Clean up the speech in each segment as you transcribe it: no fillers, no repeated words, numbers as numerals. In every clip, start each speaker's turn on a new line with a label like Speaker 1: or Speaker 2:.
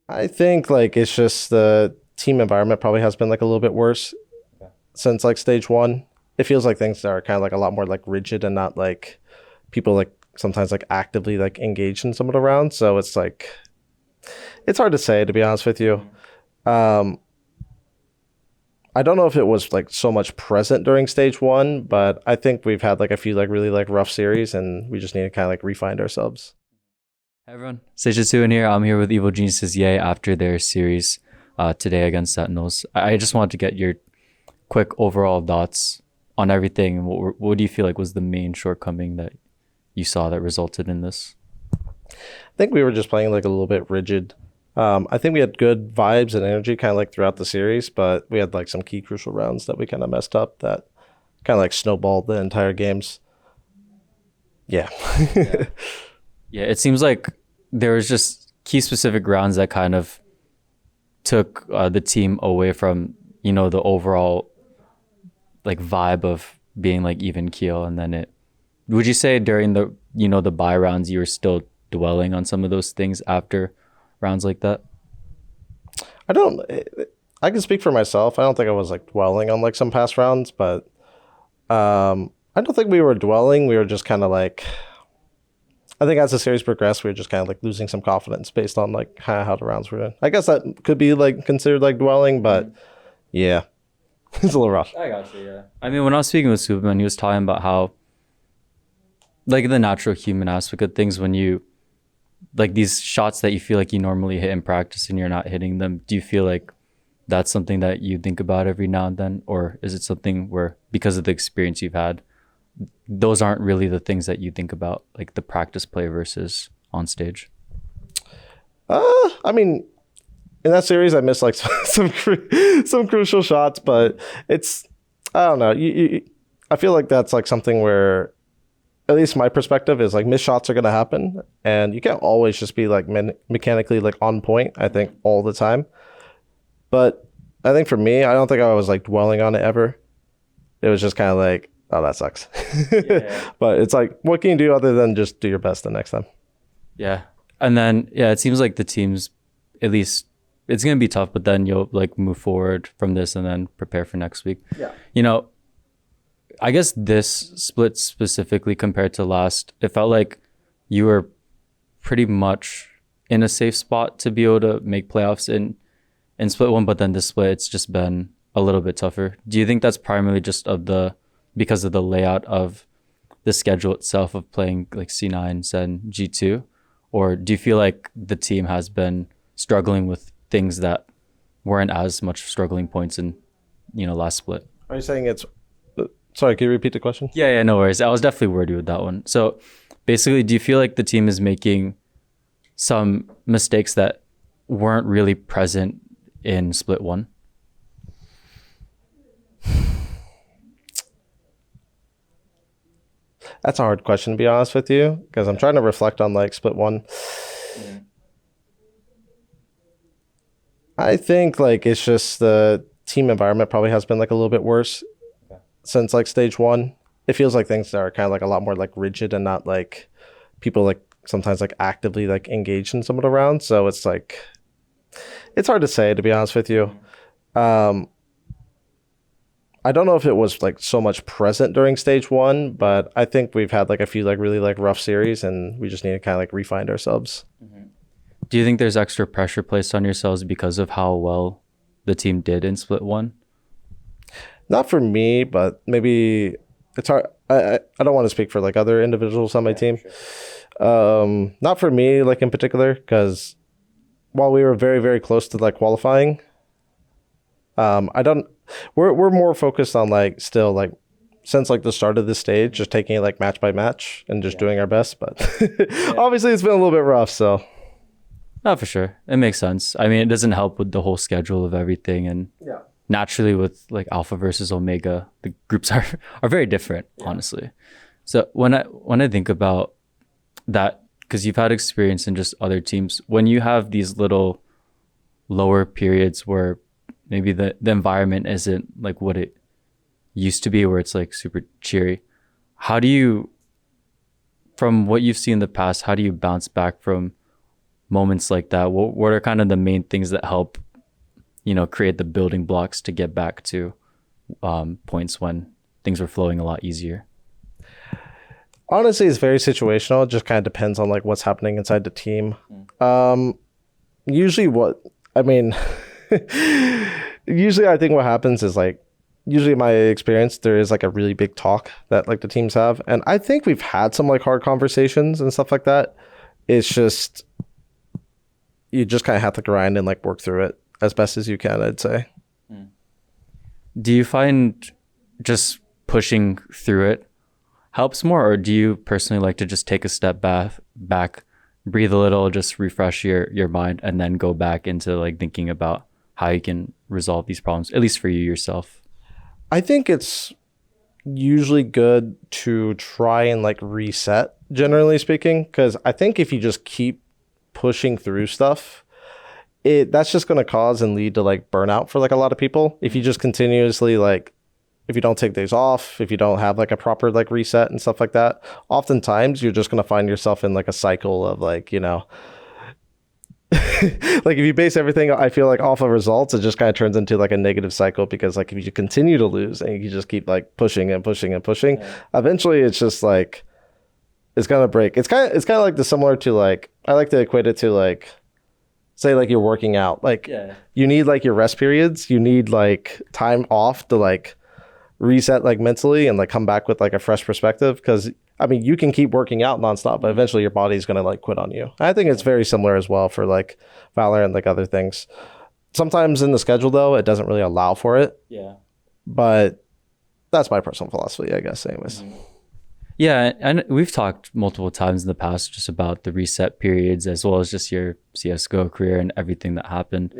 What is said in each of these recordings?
Speaker 1: I think like it's just the team environment probably has been like a little bit worse
Speaker 2: Okay.
Speaker 1: since like stage one. It feels like things are kind of like a lot more like rigid and not like people like sometimes like actively like engaged in some of the rounds. So it's like it's hard to say, to be honest with you.
Speaker 2: Mhm.
Speaker 1: Um, I don't know if it was like so much present during stage one,
Speaker 2: Yeah.
Speaker 1: but I think we've had like a few like really like rough series, and we just need to kind of like refine ourselves.
Speaker 2: Hey everyone, Stage 2 in here. I'm here with Evil Geniuses Yay after their series today against Sentinels. I just wanted to get your quick overall thoughts on everything. What do you feel like was the main shortcoming that you saw that resulted in this?
Speaker 1: I think we were just playing like a little bit rigid. I think we had good vibes and energy kind of like throughout the series, but we had like some key crucial rounds that we kind of messed up that kind of like snowballed the entire games. Yeah.
Speaker 2: Yeah. Yeah, it seems like there was just key specific rounds that kind of took the team away from, the overall like vibe of being like even keel. And then would you say during the buy rounds, you were still dwelling on some of those things after rounds like that?
Speaker 1: I don't, I can speak for myself. I don't think I was like dwelling on like some past rounds, but I don't think we were dwelling. We were just kind of like, I think as the series progressed, we were just kind of like losing some confidence based on like how the rounds were in. I guess that could be like considered like dwelling, but yeah, it's a little rough.
Speaker 2: I got you. Yeah. I mean, when I was speaking with Superman, he was talking about how, like, the natural human aspect of things, when you like these shots that you feel like you normally hit in practice and you're not hitting them. Do you feel like that's something that you think about every now and then, or is it something where because of the experience you've had, those aren't really the things that you think about, like the practice play versus on stage?
Speaker 1: I mean, in that series, I missed like some crucial shots, but it's I don't know. I feel like that's like something where at least my perspective is like missed shots are going to happen, and you can't always just be like mechanically like on point. I think all the time, but I think for me, I don't think I was like dwelling on it ever. It was just kind of like, oh, that sucks.
Speaker 2: Yeah.
Speaker 1: But it's like, what can you do other than just do your best the next time?
Speaker 2: Yeah. And then, yeah, it seems like the teams, at least it's going to be tough, but then you'll like move forward from this and then prepare for next week.
Speaker 1: Yeah.
Speaker 2: You know, I guess this split specifically compared to last, it felt like you were pretty much in a safe spot to be able to make playoffs in split one, but then this split it's just been a little bit tougher. Do you think that's primarily just because of the layout of the schedule itself of playing like C9, Sen, G2? Or do you feel like the team has been struggling with things that weren't as much struggling points in, last split?
Speaker 1: Are you saying it's? Sorry, can you repeat the question?
Speaker 2: Yeah, no worries. I was definitely wordy with that one. So basically, do you feel like the team is making some mistakes that weren't really present in split one?
Speaker 1: That's a hard question to be honest with you, because I'm trying to reflect on like split one.
Speaker 2: Yeah.
Speaker 1: I think like it's just the team environment probably has been like a little bit worse
Speaker 2: Okay.
Speaker 1: since like stage one. It feels like things are kind of like a lot more like rigid and not like people like sometimes like actively like engaged in some of the rounds. So it's like it's hard to say, to be honest with you. Um, I don't know if it was like so much present during stage one, but I think we've had like a few like really like rough series, and we just need to kind of like refine ourselves.
Speaker 2: Do you think there's extra pressure placed on yourselves because of how well the team did in split one?
Speaker 1: Not for me, but maybe it's hard. I don't want to speak for like other individuals on my team. Not for me, like in particular, because while we were very, very close to like qualifying, I don't, we're more focused on like still like since like the start of this stage, just taking it like match by match and just doing our best. But obviously it's been a little bit rough. So
Speaker 2: Not for sure. It makes sense. I mean, it doesn't help with the whole schedule of everything, and naturally with like alpha versus omega, the groups are very different, honestly. So when I think about that, because you've had experience in just other teams, when you have these little lower periods where maybe the environment isn't like what it used to be, where it's like super cheery, how do you, from what you've seen in the past, how do you bounce back from moments like that, what are kind of the main things that help, create the building blocks to get back to points when things were flowing a lot easier?
Speaker 1: Honestly, it's very situational. It just kind of depends on like what's happening inside the team. Usually usually I think what happens is like, usually in my experience, there is like a really big talk that like the teams have. And I think we've had some like hard conversations and stuff like that. It's just, you just kind of have to grind and like work through it as best as you can, I'd say.
Speaker 2: Do you find just pushing through it helps more, or do you personally like to just take a step back, breathe a little, just refresh your mind, and then go back into like thinking about how you can resolve these problems, at least for you yourself?
Speaker 1: I think it's usually good to try and like reset, generally speaking, because I think if you just keep pushing through stuff, that's just going to cause and lead to like burnout for like a lot of people. If you just continuously like, if you don't take days off, if you don't have like a proper like reset and stuff like that, oftentimes you're just going to find yourself in like a cycle of like, like if you base everything, I feel like off of results, it just kind of turns into like a negative cycle, because like if you continue to lose and you just keep like pushing and pushing and pushing, eventually it's just like, it's going to break. It's kind of like similar to like, I like to equate it to like, say like you're working out, like you need like your rest periods, you need like time off to like reset like mentally and like come back with like a fresh perspective, because I mean you can keep working out nonstop, but eventually your body's going to like quit on you. I think it's very similar as well for like Valorant and like other things. Sometimes in the schedule though, it doesn't really allow for it, but that's my personal philosophy, I guess, anyways.
Speaker 2: Yeah, and we've talked multiple times in the past just about the reset periods, as well as just your CSGO career and everything that happened.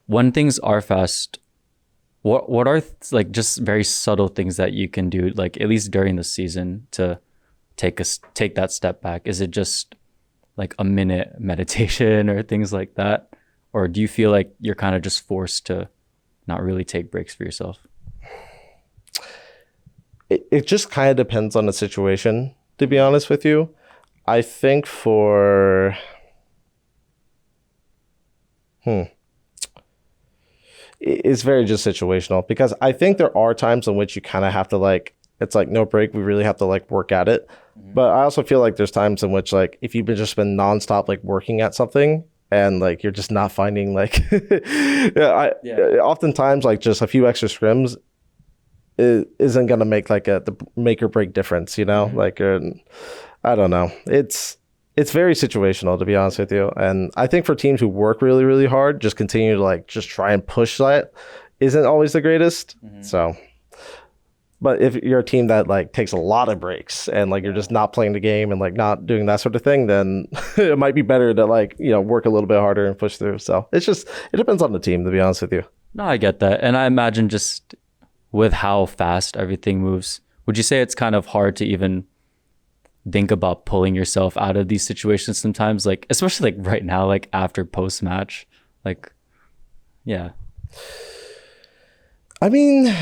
Speaker 2: When things are fast, what are like just very subtle things that you can do, like at least during the season, to take that step back? Is it just like a minute meditation or things like that? Or do you feel like you're kind of just forced to not really take breaks for yourself?
Speaker 1: It just kind of depends on the situation, to be honest with you. I think it's very just situational, because I think there are times in which you kind of have to like, it's like no break, we really have to like work at it. But I also feel like there's times in which like if you've just been nonstop like working at something and like you're just not finding like oftentimes like just a few extra scrims isn't gonna make like the make or break difference, like I don't know, it's very situational, to be honest with you. And I think for teams who work really really hard, just continue to like just try and push that isn't always the greatest. So but if you're a team that like takes a lot of breaks and like you're just not playing the game and like not doing that sort of thing, then it might be better to like work a little bit harder and push through. So it depends on the team, to be honest with you.
Speaker 2: No, I get that. And I imagine just with how fast everything moves, would you say it's kind of hard to even think about pulling yourself out of these situations sometimes, like especially like right now, like after post-match, like
Speaker 1: I mean,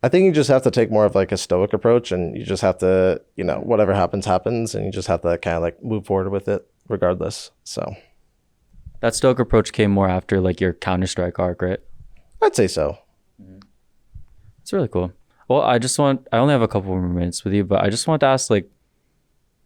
Speaker 1: I think you just have to take more of like a stoic approach, and you just have to, whatever happens and you just have to kind of like move forward with it regardless. So
Speaker 2: that stoic approach came more after like your Counter-Strike arc, right?
Speaker 1: I'd say so.
Speaker 2: It's really cool. Well, I only have a couple more minutes with you, but I just want to ask, like,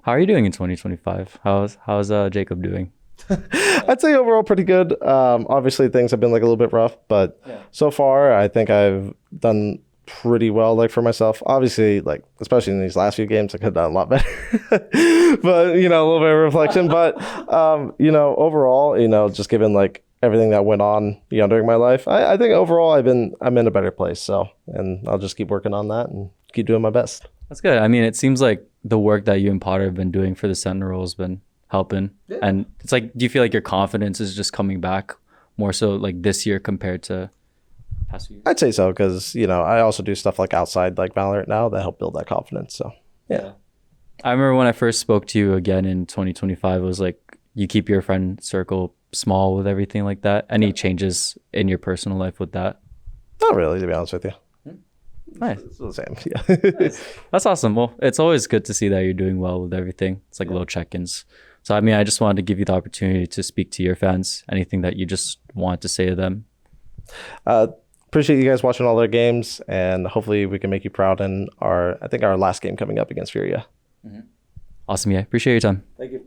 Speaker 2: how are you doing in 2025? How's Jacob doing?
Speaker 1: I'd say overall pretty good. Obviously things have been like a little bit rough, but so far I think I've done pretty well, like for myself. Obviously, like especially in these last few games, I could have done a lot better. But a little bit of reflection. But overall, just given like everything that went on, during my life, I think overall I'm in a better place. So, and I'll just keep working on that and keep doing my best.
Speaker 2: That's good. I mean, it seems like the work that you and Potter have been doing for the Sentinels has been helping. Yeah. And it's like, do you feel like your confidence is just coming back more so like this year compared to past years?
Speaker 1: I'd say so, because, I also do stuff like outside like Valorant now that help build that confidence. So, yeah.
Speaker 2: I remember when I first spoke to you again in 2025, it was like you keep your friend circle small with everything like that. Any changes in your personal life with that?
Speaker 1: Not really, to be honest with you.
Speaker 2: Nice.
Speaker 1: It's the same. Yeah.
Speaker 2: Nice. That's awesome. Well, it's always good to see that you're doing well with everything. It's like little check-ins. So, I mean, I just wanted to give you the opportunity to speak to your fans. Anything that you just want to say to them?
Speaker 1: Appreciate you guys watching all their games, and hopefully we can make you proud in our last game coming up against Furia.
Speaker 2: Awesome. Yeah. Appreciate your time.
Speaker 1: Thank you.